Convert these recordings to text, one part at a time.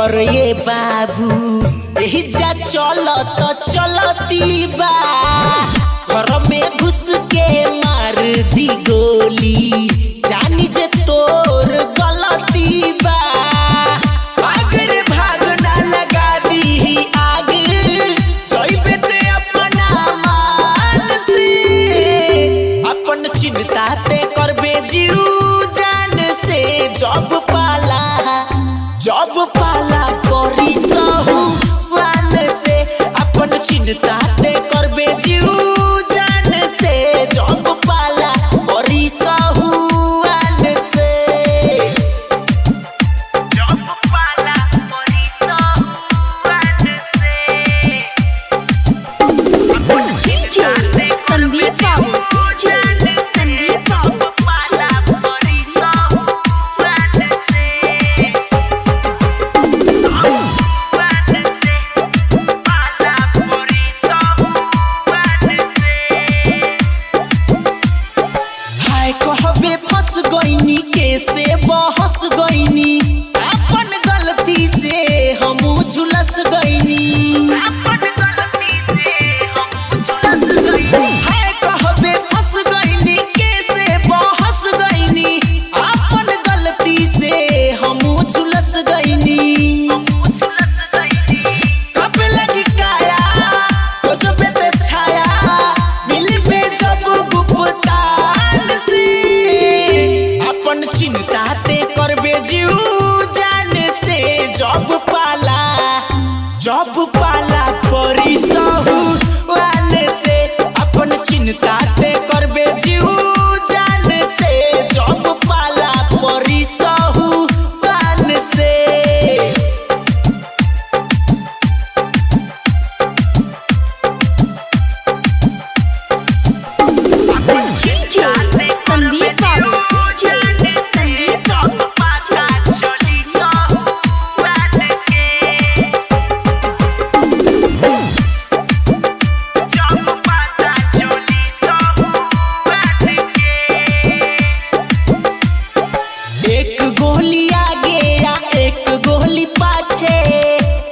कर ये बाबू यही जा चलो तो चलती बा घर में घुस के मार दी गोली जानी जे तोर गलती बा अगर भाग ना लगा दी आग जोइबे ते अपना मान से अपन चिंता ते करबे जीव जान से जब पाला करी सहू वान से अपन चिंता ते करबे जीव जान से जब पाला करी सहू वान से जब पाला करी सहू वान से अपन डीजे संदीप बाबू संदीप बाबू पाला करी सहू वान से कहबे फंस गईनी कैसे बहस गईनी अपन गलती से हम झुलस गईनी कहबे फंस गईनी कैसे बहस गईनी अपन गलती से हम झुलस गईनी कब लगी काया तो जब ते छाया मिलबे जब गुप्तान से अपन चिंता ते करबे जीव जान से जब पाला करी सहू वान से अपन चिंता ते करबे जीव जान से जब पाला करी सहू वान से डीजे संदीप बाबू संदीप बाबू एक गोली आगे या एक गोली पाछे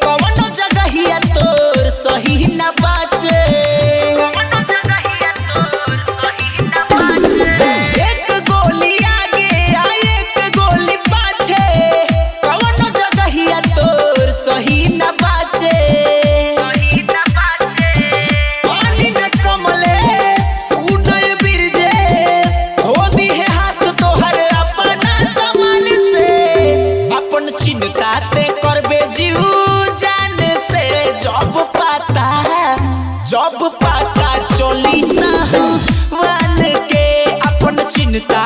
कौनो जगहिया तोर सही न बाचे एक गोली आगे या एक गोली पाछे कौनो जगहिया तोर सही न बाचे पानी न कमले सुनय बिरजेश धो दी है हाथ तोहर अपना समान से अपन चिंता ते करबे जीव जान से जब पाता चली सहू वान के अपन चिंता